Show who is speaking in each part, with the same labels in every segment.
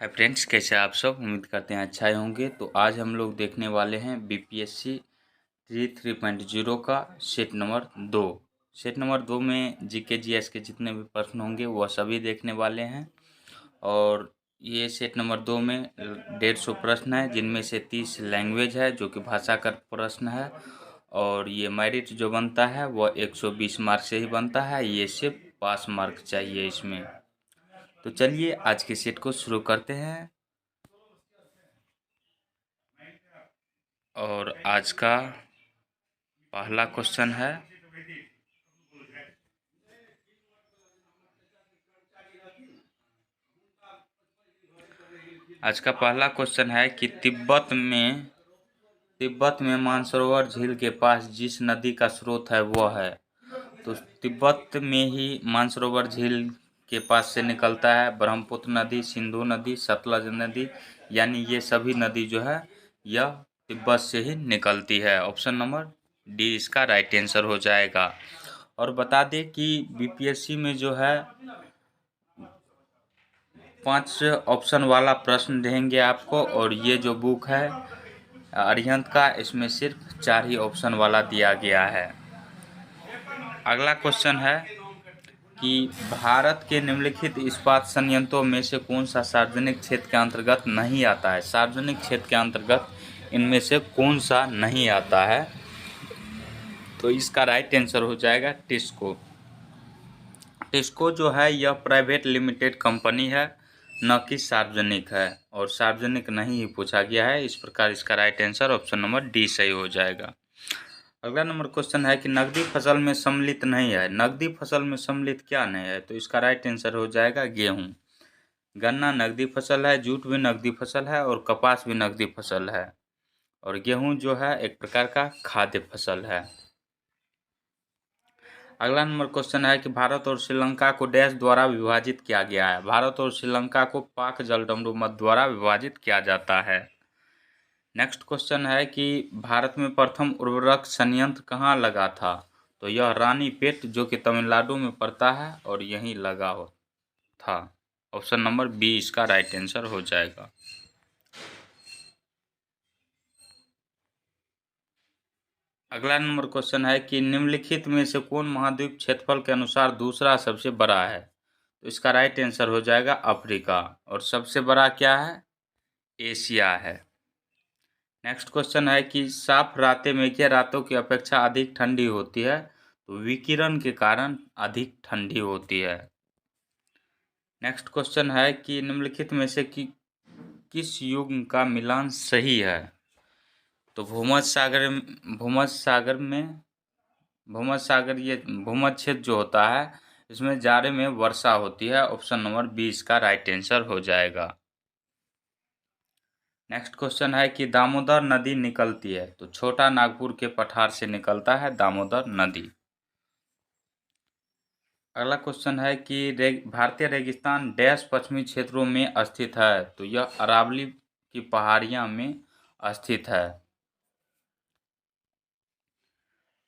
Speaker 1: Hi friends, कैसे आप सब। उम्मीद करते हैं अच्छा ही होंगे। तो आज हम लोग देखने वाले हैं बीपीएससी 3.0 का सेट नंबर 2। सेट नंबर 2 में जीके जीएस के जितने भी प्रश्न होंगे वह सभी देखने वाले हैं। और ये सेट नंबर 2 में 150 प्रश्न है, जिनमें से 30 लैंग्वेज है जो कि भाषा का प्रश्न है। और ये मेरिट जो बनता है वह 120 मार्क से ही बनता है। ये सिर्फ पास मार्क चाहिए इसमें। तो चलिए आज के सेट को शुरू करते हैं। और आज का पहला क्वेश्चन है, कि तिब्बत में मानसरोवर झील के पास जिस नदी का स्रोत है वह है। तो तिब्बत में ही मानसरोवर झील के पास से निकलता है ब्रह्मपुत्र नदी, सिंधु नदी, सतलज नदी, यानी ये सभी नदी जो है यह तिब्बत से ही निकलती है। ऑप्शन नंबर डी इसका राइट आंसर हो जाएगा। और बता दें कि बीपीएससी में जो है 5 ऑप्शन वाला प्रश्न देंगे आपको, और ये जो बुक है अरिहंत का, इसमें सिर्फ 4 ही ऑप्शन वाला दिया गया है। अगला क्वेश्चन है कि भारत के निम्नलिखित इस्पात संयंत्रों में से कौन सा सार्वजनिक क्षेत्र के अंतर्गत नहीं आता है। सार्वजनिक क्षेत्र के अंतर्गत इनमें से कौन सा नहीं आता है। तो इसका राइट आंसर हो जाएगा टिस्को। टिस्को जो है यह प्राइवेट लिमिटेड कंपनी है, न कि सार्वजनिक है, और सार्वजनिक नहीं ही पूछा गया है। इस प्रकार इसका right answer option number D सही हो जाएगा। अगला नंबर क्वेश्चन है कि नकदी फसल में सम्मिलित नहीं है। नकदी फसल में सम्मिलित क्या नहीं है। तो इसका राइट आंसर हो जाएगा गेहूं। गन्ना नकदी फसल है, जूट भी नकदी फसल है, और कपास भी नकदी फसल है, और गेहूं जो है एक प्रकार का खाद्य फसल है। अगला नंबर क्वेश्चन है कि भारत और श्रीलंका को डैश द्वारा विभाजित किया गया है। भारत और श्रीलंका को पाक जलडमरू मध्य द्वारा विभाजित किया जाता है। नेक्स्ट क्वेश्चन है कि भारत में प्रथम उर्वरक संयंत्र कहाँ लगा था। तो यह रानीपेट, जो कि तमिलनाडु में पड़ता है, और यहीं लगा हो था। ऑप्शन नंबर बी इसका राइट आंसर हो जाएगा। अगला नंबर क्वेश्चन है कि निम्नलिखित में से कौन महाद्वीप क्षेत्रफल के अनुसार दूसरा सबसे बड़ा है। तो इसका राइट आंसर हो जाएगा अफ्रीका, और सबसे बड़ा क्या है, एशिया है। नेक्स्ट क्वेश्चन है कि साफ रातें मेघे रातों की अपेक्षा अधिक ठंडी होती है। तो विकिरण के कारण अधिक ठंडी होती है। नेक्स्ट क्वेश्चन है कि निम्नलिखित में से किस युग का मिलान सही है। तो भूमध्य क्षेत्र जो होता है इसमें जाड़े में वर्षा होती है। ऑप्शन नंबर बी इसका राइट आंसर हो जाएगा। नेक्स्ट क्वेश्चन है कि दामोदर नदी निकलती है। तो छोटा नागपुर के पठार से निकलता है दामोदर नदी। अगला क्वेश्चन है कि भारतीय रेगिस्तान डैश पश्चिमी क्षेत्रों में स्थित है। तो यह अरावली की पहाड़ियां में स्थित है।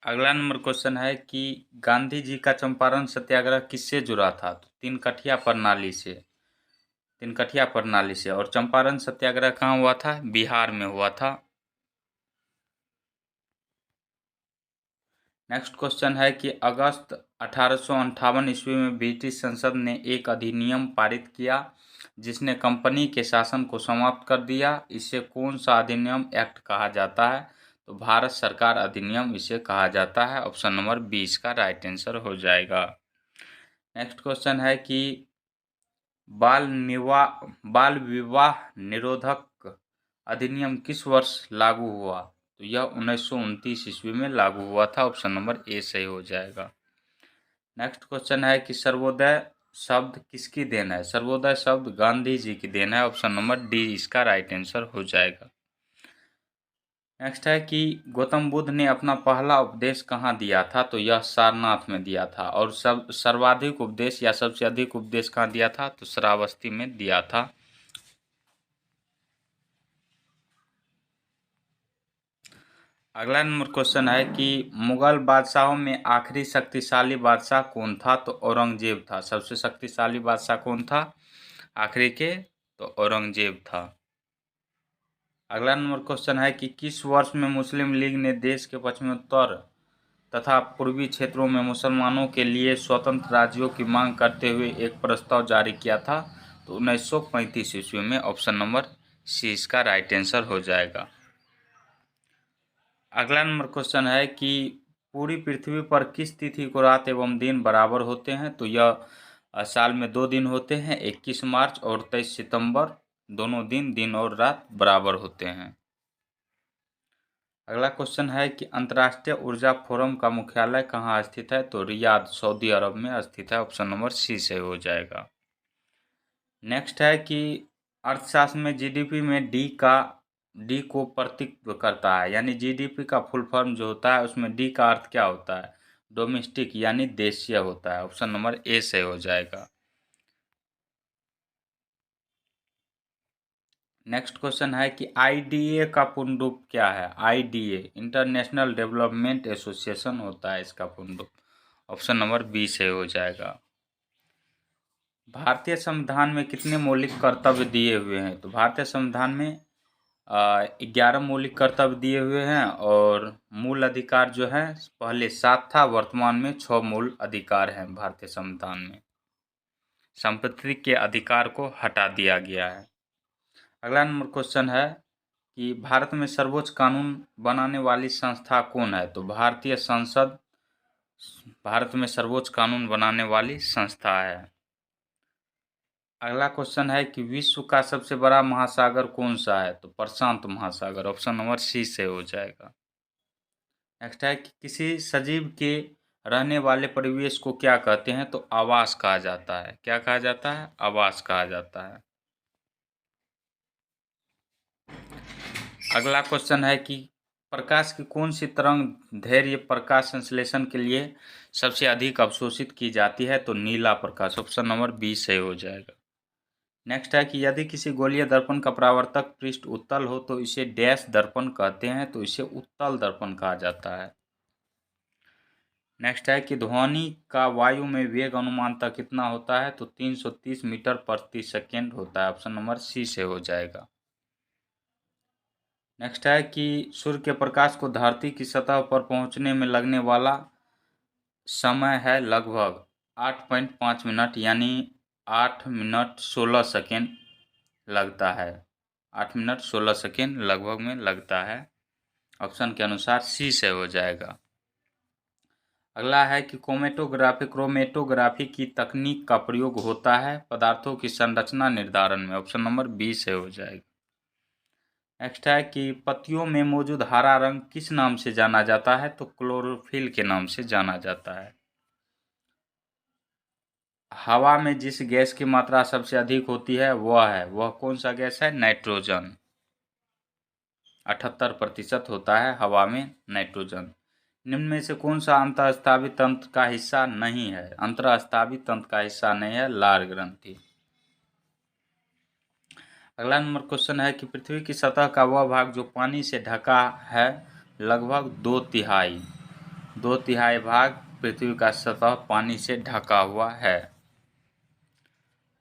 Speaker 1: अगला नंबर क्वेश्चन है कि गांधी जी का चंपारण सत्याग्रह किससे जुड़ा था। तो तीनकठिया प्रणाली से। और चंपारण सत्याग्रह कहाँ हुआ था, बिहार में हुआ था। नेक्स्ट क्वेश्चन है कि अगस्त 1858 ईस्वी में ब्रिटिश संसद ने एक अधिनियम पारित किया जिसने कंपनी के शासन को समाप्त कर दिया। इसे कौन सा अधिनियम एक्ट कहा जाता है। तो भारत सरकार अधिनियम इसे कहा जाता है। ऑप्शन नंबर 20 का राइट आंसर हो जाएगा। नेक्स्ट क्वेश्चन है कि बाल विवाह निरोधक अधिनियम किस वर्ष लागू हुआ। तो यह 1929 ईस्वी में लागू हुआ था। ऑप्शन नंबर ए सही हो जाएगा। नेक्स्ट क्वेश्चन है कि सर्वोदय शब्द किसकी देन है। सर्वोदय शब्द गांधी जी की देन है। ऑप्शन नंबर डी इसका राइट आंसर हो जाएगा। नेक्स्ट है कि गौतम बुद्ध ने अपना पहला उपदेश कहाँ दिया था। तो यह सारनाथ में दिया था। और सर्वाधिक उपदेश या सबसे अधिक उपदेश कहाँ दिया था। तो श्रावस्ती में दिया था। अगला नंबर क्वेश्चन है कि मुगल बादशाहों में आखिरी शक्तिशाली बादशाह कौन था। तो औरंगजेब था। सबसे शक्तिशाली बादशाह कौन था आखिरी के। तो औरंगजेब था। अगला नंबर क्वेश्चन है कि किस वर्ष में मुस्लिम लीग ने देश के पश्चिमोत्तर तथा पूर्वी क्षेत्रों में मुसलमानों के लिए स्वतंत्र राज्यों की मांग करते हुए एक प्रस्ताव जारी किया था? तो 1935 ईस्वी में। ऑप्शन नंबर सी इसका राइट आंसर हो जाएगा। अगला नंबर क्वेश्चन है कि पूरी पृथ्वी पर किस तिथि को रात एवं दिन बराबर होते हैं? तो यह साल में 2 दिन होते हैं, 21 मार्च और 23 सितंबर। दोनों दिन और रात बराबर होते हैं। अगला क्वेश्चन है कि अंतर्राष्ट्रीय ऊर्जा फोरम का मुख्यालय कहाँ स्थित है? तो रियाद, सऊदी अरब में स्थित है। ऑप्शन नंबर सी से हो जाएगा। नेक्स्ट है कि अर्थशास्त्र में जीडीपी में डी को प्रतीक करता है, यानी जीडीपी का फुल फॉर्म जो होता है उसमें डी का अर्थ क्या होता है? डोमेस्टिक यानी देशीय होता है। ऑप्शन नंबर ए से हो जाएगा। नेक्स्ट क्वेश्चन है कि आईडीए का पूर्ण रूप क्या है? आईडीए इंटरनेशनल डेवलपमेंट एसोसिएशन होता है इसका पूर्ण रूप। ऑप्शन नंबर बी से हो जाएगा। भारतीय संविधान में कितने मौलिक कर्तव्य दिए हुए हैं? तो भारतीय संविधान में 11 मौलिक कर्तव्य दिए हुए हैं और मूल अधिकार जो है पहले 7 था, वर्तमान में 6 मूल अधिकार हैं भारतीय संविधान में। संपत्ति के अधिकार को हटा दिया गया है। अगला नंबर क्वेश्चन है कि भारत में सर्वोच्च कानून बनाने वाली संस्था कौन है? तो भारतीय संसद भारत में सर्वोच्च कानून बनाने वाली संस्था है। अगला क्वेश्चन है कि विश्व का सबसे बड़ा महासागर कौन सा है? तो प्रशांत महासागर। ऑप्शन नंबर सी से हो जाएगा। नेक्स्ट है कि किसी सजीव के रहने वाले परिवेश को क्या कहते हैं? तो आवास कहा जाता है। क्या कहा जाता है? आवास कहा जाता है। अगला क्वेश्चन है कि प्रकाश की कौन सी तरंग धैर्य प्रकाश संश्लेषण के लिए सबसे अधिक अवशोषित की जाती है? तो नीला प्रकाश। ऑप्शन नंबर बी से हो जाएगा। नेक्स्ट है कि यदि किसी गोलीय दर्पण का परावर्तक पृष्ठ उत्तल हो तो इसे डैश दर्पण कहते हैं? तो इसे उत्तल दर्पण कहा जाता है। नेक्स्ट है कि ध्वनि का वायु में वेग अनुमानतः कितना होता है? तो 330 मीटर प्रति सेकेंड होता है। ऑप्शन नंबर सी से हो जाएगा। नेक्स्ट है कि सूर्य के प्रकाश को धरती की सतह पर पहुंचने में लगने वाला समय है लगभग 8.5 मिनट, यानी 8 मिनट 16 सेकेंड लगता है। 8 मिनट 16 सेकेंड लगभग में लगता है। ऑप्शन के अनुसार सी से हो जाएगा। अगला है कि क्रोमेटोग्राफी की तकनीक का प्रयोग होता है पदार्थों की संरचना निर्धारण में। ऑप्शन नंबर बी से हो जाएगा। नेक्स्ट है कि पत्तियों में मौजूद हरा रंग किस नाम से जाना जाता है? तो क्लोरोफिल के नाम से जाना जाता है। हवा में जिस गैस की मात्रा सबसे अधिक होती है वह कौन सा गैस है? नाइट्रोजन। 78% होता है हवा में नाइट्रोजन। निम्न में से कौन सा अंतःस्रावी तंत्र का हिस्सा नहीं है? अंतःस्रावी तंत्र का हिस्सा नहीं है लार ग्रंथि। अगला नंबर क्वेश्चन है कि पृथ्वी की सतह का वह भाग जो पानी से ढका है लगभग 2/3 भाग पृथ्वी का सतह पानी से ढका हुआ है।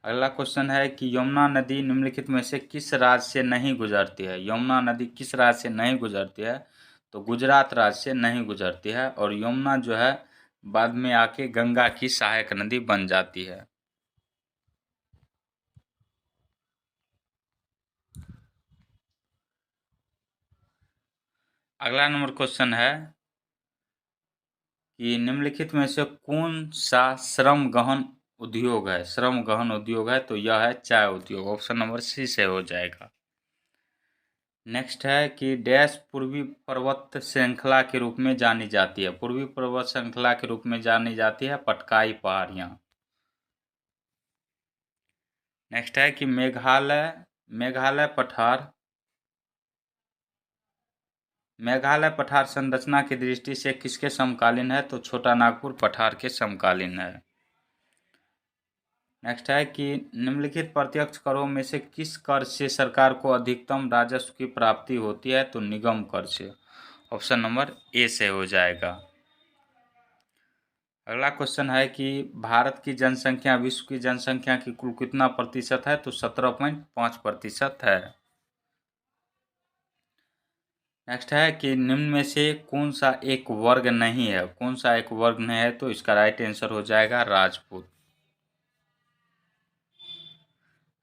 Speaker 1: अगला क्वेश्चन है कि यमुना नदी निम्नलिखित में से किस राज्य से नहीं गुजरती है? यमुना नदी किस राज्य से नहीं गुजरती है? तो गुजरात राज्य से नहीं गुजरती है और यमुना जो है बाद में आके गंगा की सहायक नदी बन जाती है। अगला नंबर क्वेश्चन है कि निम्नलिखित में से कौन सा श्रम गहन उद्योग है? श्रम गहन उद्योग है तो यह है चाय उद्योग। ऑप्शन नंबर सी से हो जाएगा। नेक्स्ट है कि डैश पूर्वी पर्वत श्रृंखला के रूप में जानी जाती है। पूर्वी पर्वत श्रृंखला के रूप में जानी जाती है पटकाई पहाड़ियाँ। नेक्स्ट है कि मेघालय पठार संरचना की दृष्टि से किसके समकालीन है? तो छोटा नागपुर पठार के समकालीन है। नेक्स्ट है कि निम्नलिखित प्रत्यक्ष करों में से किस कर से सरकार को अधिकतम राजस्व की प्राप्ति होती है? तो निगम कर से। ऑप्शन नंबर ए से हो जाएगा। अगला क्वेश्चन है कि भारत की जनसंख्या विश्व की जनसंख्या की कुल कितना प्रतिशत है? तो 17.5% है। नेक्स्ट है कि निम्न में से कौन सा एक वर्ग नहीं है? कौन सा एक वर्ग नहीं है? तो इसका राइट आंसर हो जाएगा राजपूत।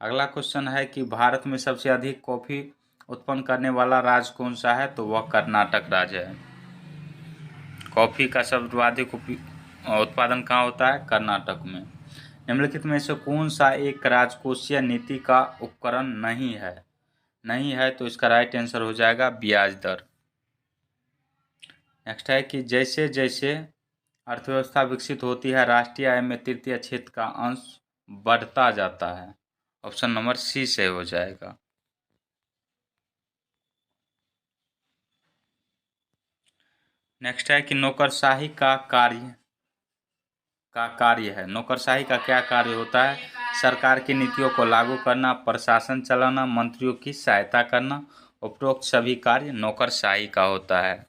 Speaker 1: अगला क्वेश्चन है कि भारत में सबसे अधिक कॉफी उत्पन्न करने वाला राज्य कौन सा है? तो वह कर्नाटक राज्य है। कॉफी का सर्वाधिक उत्पादन कहाँ होता है? कर्नाटक में। निम्नलिखित में से कौन सा एक राजकोषीय नीति का उपकरण नहीं है? नहीं है तो इसका राइट आंसर हो जाएगा ब्याज दर। नेक्स्ट है कि जैसे जैसे अर्थव्यवस्था विकसित होती है, राष्ट्रीय आय में तृतीय क्षेत्र का अंश बढ़ता जाता है। ऑप्शन नंबर सी से हो जाएगा। नेक्स्ट है कि नौकरशाही का कार्य है। नौकरशाही का क्या कार्य होता है? सरकार की नीतियों को लागू करना, प्रशासन चलाना, मंत्रियों की सहायता करना। उपरोक्त सभी कार्य नौकरशाही का होता है।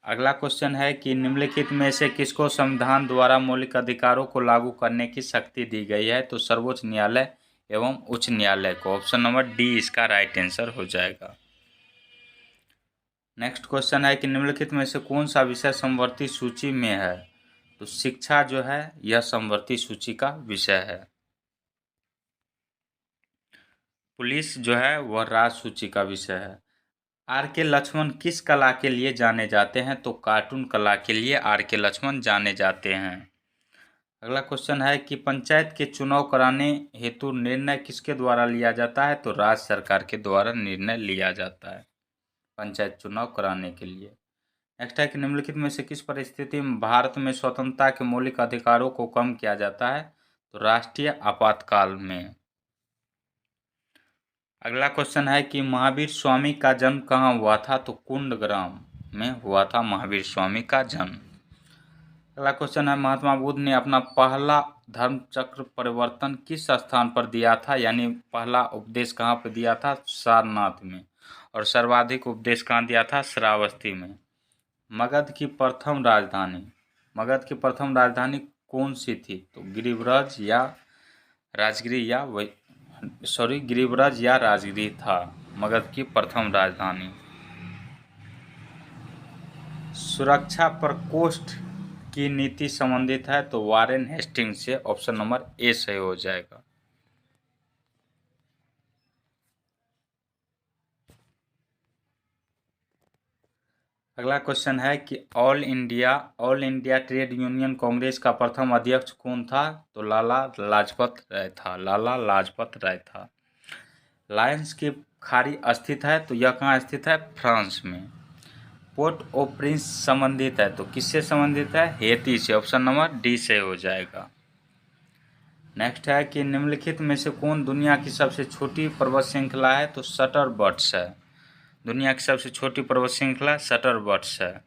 Speaker 1: अगला क्वेश्चन है कि निम्नलिखित में से किसको संविधान द्वारा मौलिक अधिकारों को लागू करने की शक्ति दी गई है? तो सर्वोच्च न्यायालय एवं उच्च न्यायालय को। ऑप्शन नंबर डी इसका राइट आंसर हो जाएगा। नेक्स्ट क्वेश्चन है कि निम्नलिखित में से कौन सा विषय समवर्ती सूची में है? तो शिक्षा जो है यह समवर्ती सूची का विषय है। पुलिस जो है वह राज्य सूची का विषय है। आर के लक्ष्मण किस कला के लिए जाने जाते हैं? तो कार्टून कला के लिए आर के लक्ष्मण जाने जाते हैं। अगला क्वेश्चन है कि पंचायत के चुनाव कराने हेतु निर्णय किसके द्वारा लिया जाता है? तो राज्य सरकार के द्वारा निर्णय लिया जाता है पंचायत चुनाव कराने के लिए। नेक्स्ट है कि निम्नलिखित में से किस परिस्थिति में भारत में स्वतंत्रता के मौलिक अधिकारों को कम किया जाता है? तो राष्ट्रीय आपातकाल में। अगला क्वेश्चन है कि महावीर स्वामी का जन्म कहाँ हुआ था? तो कुंडग्राम में हुआ था महावीर स्वामी का जन्म। अगला क्वेश्चन है महात्मा बुद्ध ने अपना पहला धर्म चक्र परिवर्तन किस स्थान पर दिया था? यानी पहला उपदेश कहाँ पर दिया था? सारनाथ में। और सर्वाधिक उपदेश कहाँ दिया था? श्रावस्ती में। मगध की प्रथम राजधानी कौन सी थी? तो गिरिब्रज या राजगिरी था मगध की प्रथम राजधानी। सुरक्षा प्रकोष्ठ की नीति संबंधित है? तो वारेन हेस्टिंग्स से। ऑप्शन नंबर ए सही हो जाएगा। अगला क्वेश्चन है कि all India trade union Congress का प्रथम अध्यक्ष कौन था? तो लाला लाजपत राय था। लायंस की खाड़ी स्थित है? तो यह कहाँ स्थित है? फ्रांस में। पोर्ट ओ प्रिंस संबंधित है? तो किससे संबंधित है? हेती से। ऑप्शन नंबर डी से हो जाएगा। नेक्स्ट है कि निम्नलिखित में से कौन दुनिया की सबसे छोटी पर्वत श्रृंखला है? तो शटरबर्ट्स है। दुनिया की सबसे छोटी पर्वत श्रृंखला शटरबर्ट्स है।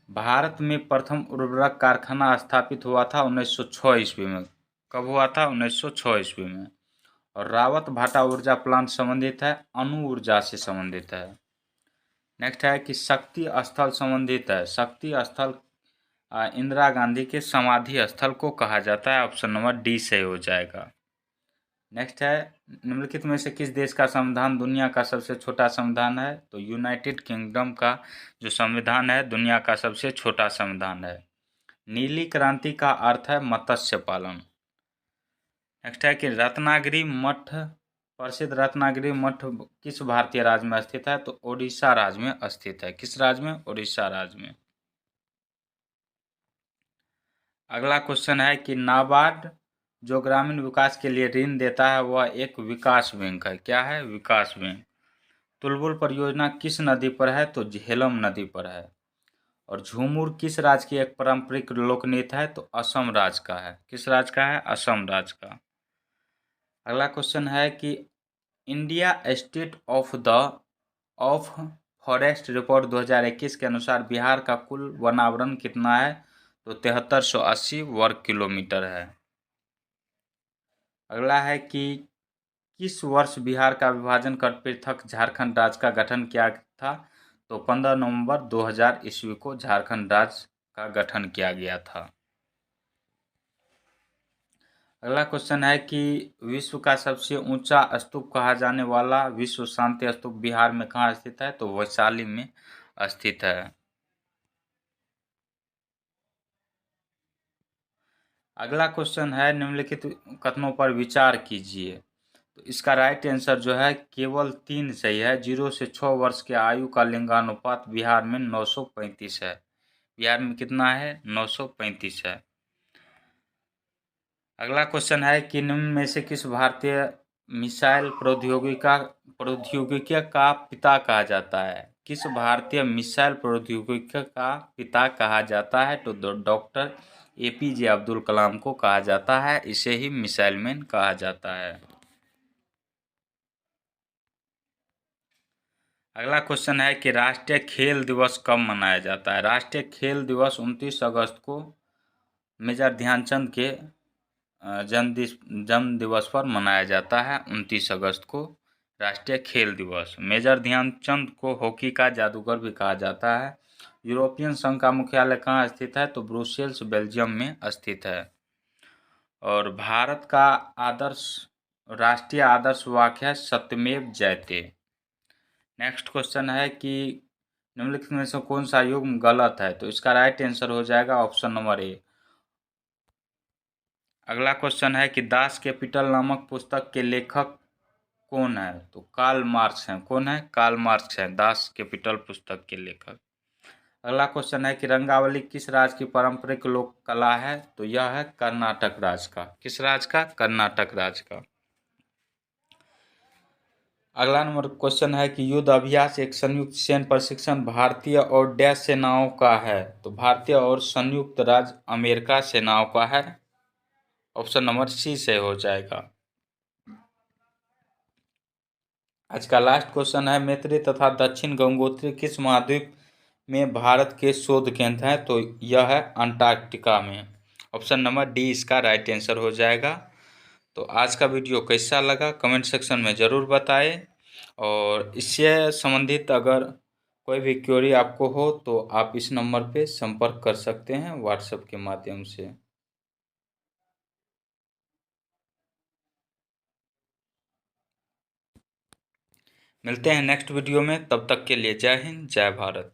Speaker 1: भारत में प्रथम उर्वरक कारखाना स्थापित हुआ था 1906 ईस्वी में। कब हुआ था? 1906 ईस्वी में। और रावत भाटा ऊर्जा प्लांट संबंधित है? अणु ऊर्जा से संबंधित है। नेक्स्ट है कि शक्ति स्थल संबंधित है? शक्ति स्थल इंदिरा गांधी के समाधि स्थल को कहा जाता है। ऑप्शन नंबर डी से हो जाएगा। नेक्स्ट है निम्नलिखित में से किस देश का संविधान दुनिया का सबसे छोटा संविधान है? तो यूनाइटेड किंगडम का जो संविधान है दुनिया का सबसे छोटा संविधान है। नीली क्रांति का अर्थ है मत्स्य पालन। नेक्स्ट है कि प्रसिद्ध रत्नागिरी मठ किस भारतीय राज्य में स्थित है? तो ओडिशा राज्य में स्थित है। किस राज्य में? ओडिशा राज्य में। अगला क्वेश्चन है कि नाबार्ड जो ग्रामीण विकास के लिए ऋण देता है वह एक विकास बैंक है। क्या है? विकास बैंक। तुलबुल परियोजना किस नदी पर है? तो झेलम नदी पर है। और झूमुर किस राज्य की एक पारंपरिक लोकनृत्य है? तो असम राज्य का है। किस राज्य का है? असम राज्य का। अगला क्वेश्चन है कि India state of forest report 2021 के अनुसार बिहार का कुल वनावरण कितना है? तो 7380 वर्ग किलोमीटर है। अगला है कि किस वर्ष बिहार का विभाजन कर पृथक झारखंड राज्य का गठन किया था? तो 15 नवंबर 2000 ईस्वी को झारखंड राज्य का गठन किया गया था। अगला क्वेश्चन है कि विश्व का सबसे ऊंचा स्तूप कहा जाने वाला विश्व शांति स्तूप बिहार में कहाँ स्थित है? तो वैशाली में स्थित है। अगला क्वेश्चन है निम्नलिखित कथनों पर विचार कीजिए। तो इसका राइट आंसर जो है केवल 3 सही है। 0 से 6 वर्ष के आयु का लिंगानुपात बिहार में 935 है। बिहार में कितना है? 935 है। अगला क्वेश्चन है कि निम्न में से किस भारतीय मिसाइल प्रौद्योगिकी का पिता कहा जाता है? किस भारतीय मिसाइल प्रौद्योगिकी का पिता कहा जाता है? तो डॉक्टर APJ अब्दुल कलाम को कहा जाता है। इसे ही मिसाइल मैन कहा जाता है। अगला क्वेश्चन है कि राष्ट्रीय खेल दिवस कब मनाया जाता है? राष्ट्रीय खेल दिवस 29 अगस्त को मेजर ध्यानचंद के जन्म दिवस पर मनाया जाता है। 29 अगस्त को राष्ट्रीय खेल दिवस। मेजर ध्यानचंद को हॉकी का जादूगर भी कहा जाता है। यूरोपियन संघ का मुख्यालय कहाँ स्थित है? तो ब्रुसेल्स बेल्जियम में स्थित है। और भारत का राष्ट्रीय आदर्श वाक्य है सत्यमेव जयते। नेक्स्ट क्वेश्चन है कि निम्नलिखित में से कौन सा युग्म गलत है? तो इसका राइट आंसर हो जाएगा ऑप्शन नंबर ए। अगला क्वेश्चन है कि दास कैपिटल नामक पुस्तक के लेखक कौन है? तो कार्ल मार्क्स हैं। कौन है? कार्ल मार्क्स हैं दास कैपिटल पुस्तक के लेखक। अगला क्वेश्चन है कि रंगावली किस राज्य की पारंपरिक लोक कला है? तो यह है कर्नाटक राज्य का। किस राज्य का? कर्नाटक राज्य का। अगला नंबर क्वेश्चन है कि युद्ध अभ्यास एक संयुक्त सैन्य प्रशिक्षण भारतीय और डैश सेनाओं का है? तो भारतीय और संयुक्त राज्य अमेरिका सेनाओं का है। ऑप्शन नंबर सी से हो जाएगा। आज का लास्ट क्वेश्चन है मैत्री तथा दक्षिण गंगोत्री किस महाद्वीप में भारत के शोध केंद्र हैं? तो यह है अंटार्कटिका में। ऑप्शन नंबर डी इसका राइट आंसर हो जाएगा। तो आज का वीडियो कैसा लगा कमेंट सेक्शन में ज़रूर बताएं। और इससे संबंधित अगर कोई भी क्वेरी आपको हो तो आप इस नंबर पे संपर्क कर सकते हैं व्हाट्सएप के माध्यम से। मिलते हैं नेक्स्ट वीडियो में, तब तक के लिए जय हिंद जय भारत।